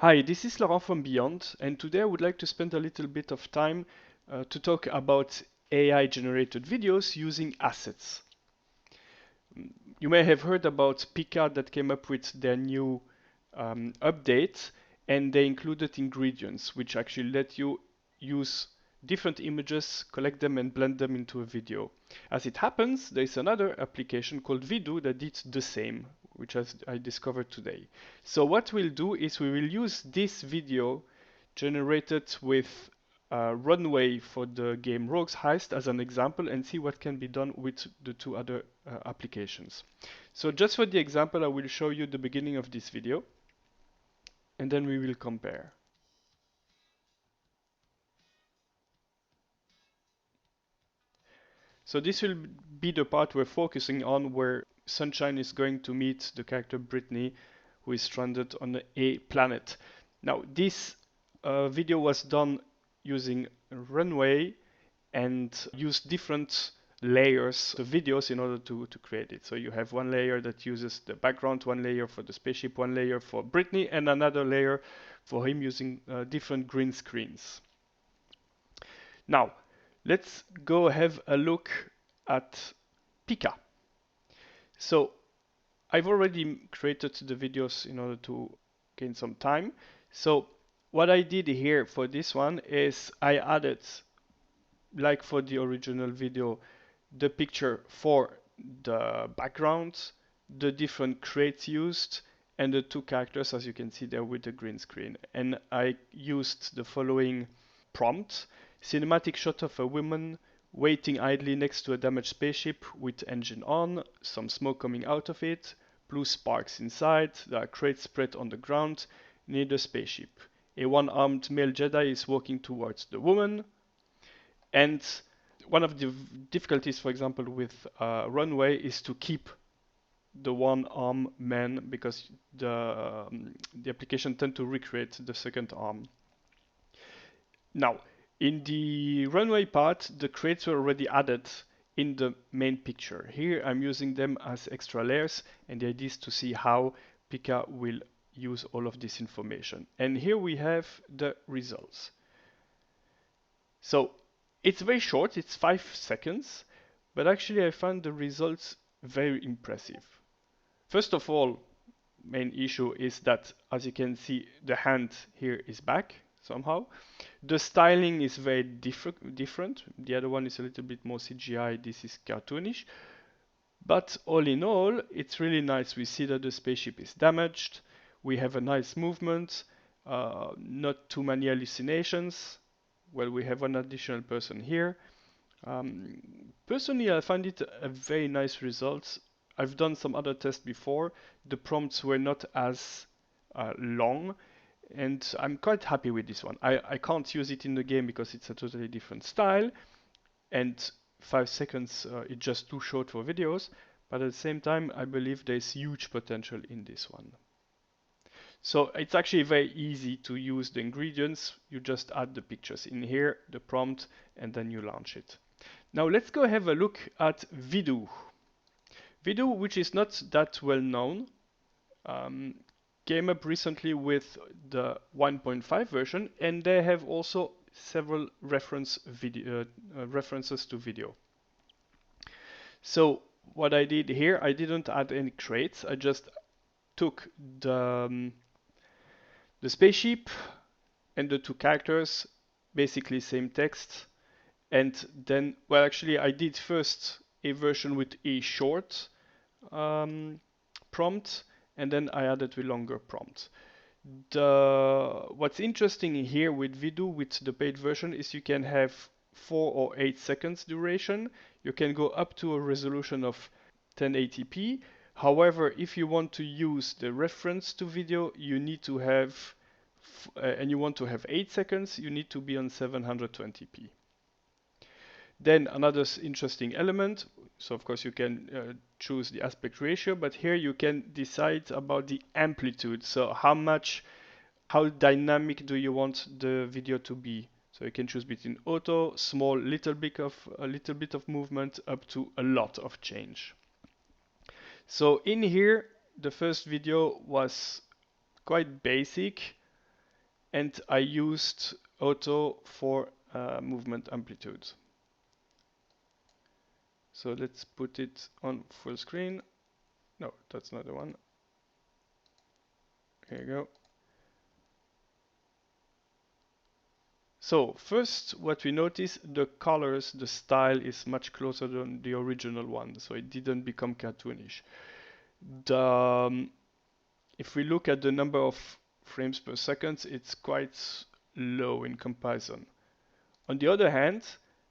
Hi, this is Laurent from Beyond, and today I would like to spend a little bit of time to talk about AI generated videos using assets. You may have heard about Pika that came up with their new update, and they included ingredients which actually let you use different images, collect them, and blend them into a video. As it happens, there's another application called Vidu that did the same, which I discovered today. So what we'll do is we will use this video generated with runway for the game Rogue's Heist as an example and see what can be done with the two other applications. So just for the example, I will show you the beginning of this video and then we will compare. So this will be the part we're focusing on where Sunshine is going to meet the character Brittany, who is stranded on a planet. Now this video was done using runway and use different layers of videos in order to create it. So you have one layer that uses the background, one layer for the spaceship, one layer for Brittany, and another layer for him using different green screens. Now, let's go have a look at Pika. So I've already created the videos in order to gain some time. So what I did here for this one is I added, like for the original video, the picture for the background, the different crates used, and the two characters as you can see there with the green screen. And I used the following prompt: cinematic shot of a woman waiting idly next to a damaged spaceship with engine on, some smoke coming out of it, blue sparks inside, there are crates spread on the ground near the spaceship. A one-armed male Jedi is walking towards the woman, and one of the difficulties, for example, with runway is to keep the one arm man because the application tend to recreate the second arm. Now, in the runway part, the crates were already added in the main picture. Here I'm using them as extra layers, and the idea is to see how Pika will use all of this information. And here we have the results. So it's very short, it's 5 seconds, but actually I found the results very impressive. First of all, main issue is that, as you can see, the hand here is back somehow. The styling is very different. The other one is a little bit more CGI, this is cartoonish. But all in all, it's really nice. We see that the spaceship is damaged. We have a nice movement, not too many hallucinations. Well, we have an additional person here. Personally, I find it a very nice result. I've done some other tests before. The prompts were not as long, and I'm quite happy with this one. I can't use it in the game because it's a totally different style, and 5 seconds is just too short for videos, but at the same time, I believe there's huge potential in this one. So it's actually very easy to use the ingredients. You just add the pictures in here, the prompt, and then you launch it. Now let's go have a look at Vidu. Vidu, which is not that well known, um, came up recently with the 1.5 version, and they have also several references to video. So what I did here, I didn't add any crates. I just took the spaceship and the two characters, basically same text, and then, well, actually, I did first a version with a short prompt, and then I added a longer prompt. What's interesting here with Vidu, with the paid version, is you can have 4 or 8 seconds duration. You can go up to a resolution of 1080p. However, if you want to use the reference to video, you need to have, and you want to have 8 seconds, you need to be on 720p. Then another interesting element, so of course you can choose the aspect ratio, but here you can decide about the amplitude. So how dynamic do you want the video to be? So you can choose between auto, small, a little bit of movement, up to a lot of change. So in here, the first video was quite basic. and I used auto for movement amplitude. So let's put it on full screen. No, that's not the one. Here you go. So first, what we notice, the colors, the style is much closer than the original one, so it didn't become cartoonish. The, if we look at the number of frames per second, it's quite low in comparison. On the other hand,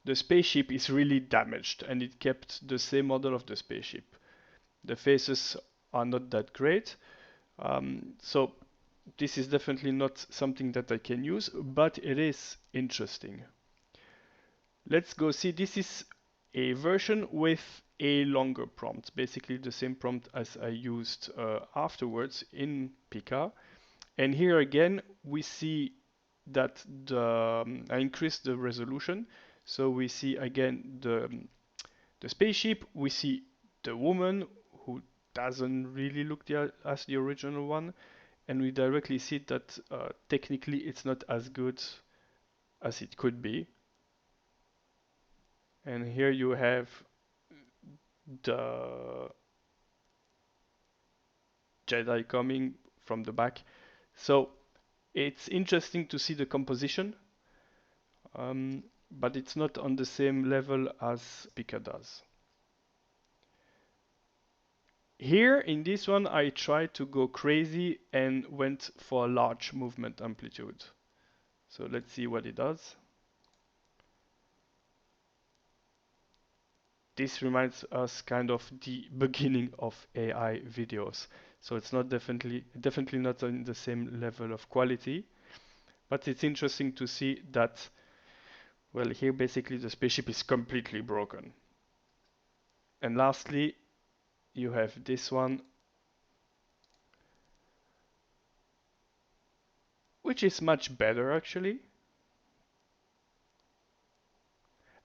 the spaceship is really damaged, and it kept the same model of the spaceship. The faces are not that great, so this is definitely not something that I can use, but it is interesting. Let's go see. This is a version with a longer prompt, basically the same prompt as I used afterwards in Pika. And here again, we see that I increased the resolution. So we see again the spaceship, we see the woman who doesn't really look as the original one, and we directly see that technically it's not as good as it could be. And here you have the Jedi coming from the back. So it's interesting to see the composition, but it's not on the same level as Pika does. Here in this one, I tried to go crazy and went for a large movement amplitude. So let's see what it does. This reminds us kind of the beginning of AI videos. So it's not definitely not on the same level of quality, but it's interesting to see that, well, here basically the spaceship is completely broken. And lastly, you have this one, which is much better actually,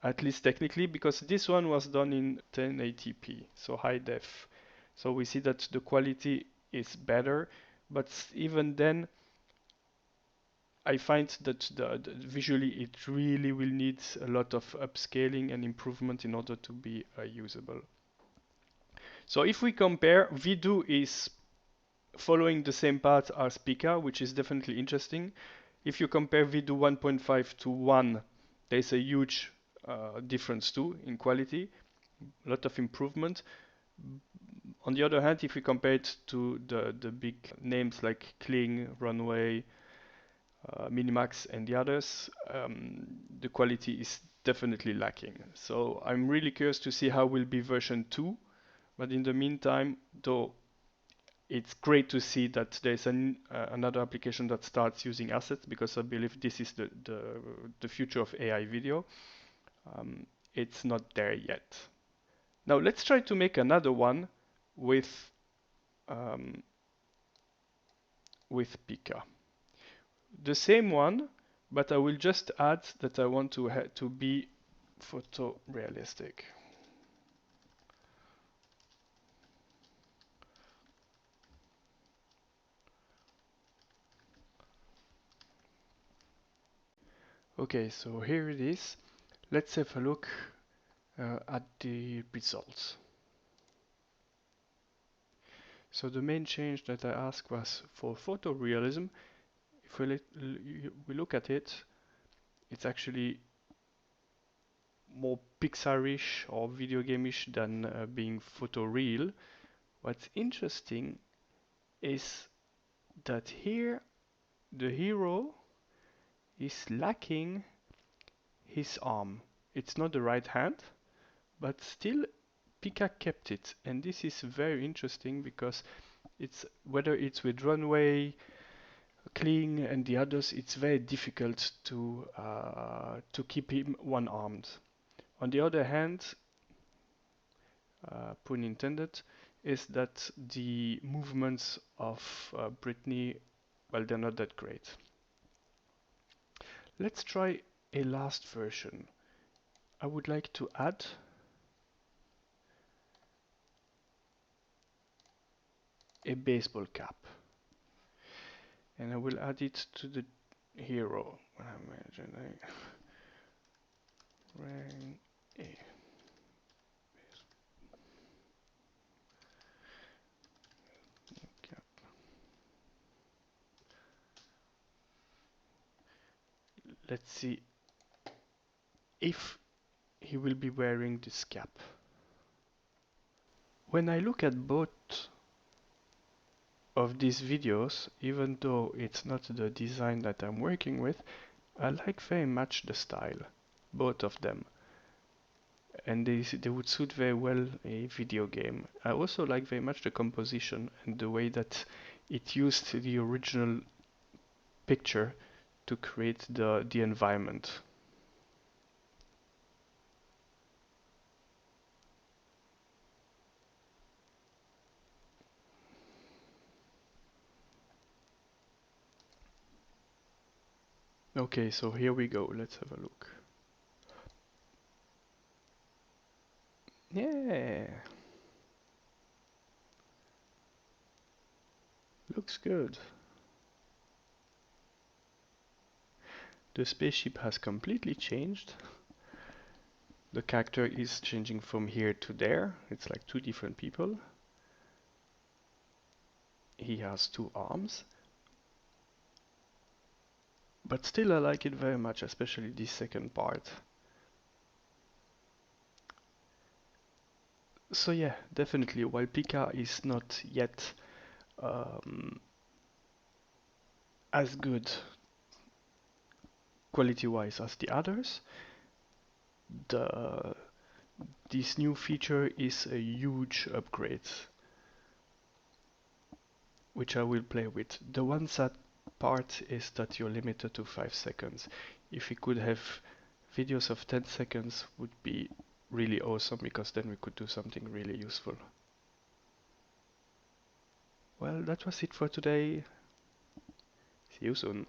at least technically, because this one was done in 1080p, so high def. So we see that the quality is better, but even then, I find that visually it really will need a lot of upscaling and improvement in order to be usable. So if we compare, Vidu is following the same path as Pika, which is definitely interesting. If you compare Vidu 1.5 to 1, there's a huge difference too in quality, a lot of improvement. On the other hand, if we compare it to the big names like Kling, Runway, Minimax and the others, the quality is definitely lacking. So I'm really curious to see how will be version 2. But in the meantime, though, it's great to see that there's another application that starts using assets, because I believe this is the future of AI video. It's not there yet. Now let's try to make another one with Pika. The same one, but I will just add that I want to be photorealistic. Okay, so here it is. Let's have a look at the results. So the main change that I asked was for photorealism. If we look at it, it's actually more Pixar-ish or video game-ish than being photoreal. What's interesting is that here the hero is lacking his arm. It's not the right hand, but still Pika kept it, and this is very interesting because it's whether it's with Runway, Kling, and the others, it's very difficult to keep him one-armed. On the other hand, pun intended, is that the movements of Britney, well, they're not that great. Let's try a last version. I would like to add a baseball cap, and I will add it to the hero. What am I imagining? Rank A. Let's see if he will be wearing this cap. When I look at both of these videos, even though it's not the design that I'm working with, I like very much the style, both of them. And they would suit very well a video game. I also like very much the composition and the way that it used the original picture to create the environment. Okay, so here we go. Let's have a look. Yeah, looks good. The spaceship has completely changed. The character is changing from here to there. It's like two different people. He has two arms. But still I like it very much, especially this second part. So yeah, definitely, while Pika is not yet um, as good quality-wise as the others, the this new feature is a huge upgrade, which I will play with. The one sad part is that you're limited to 5 seconds. If we could have videos of 10 seconds would be really awesome, because then we could do something really useful. Well, that was it for today. See you soon.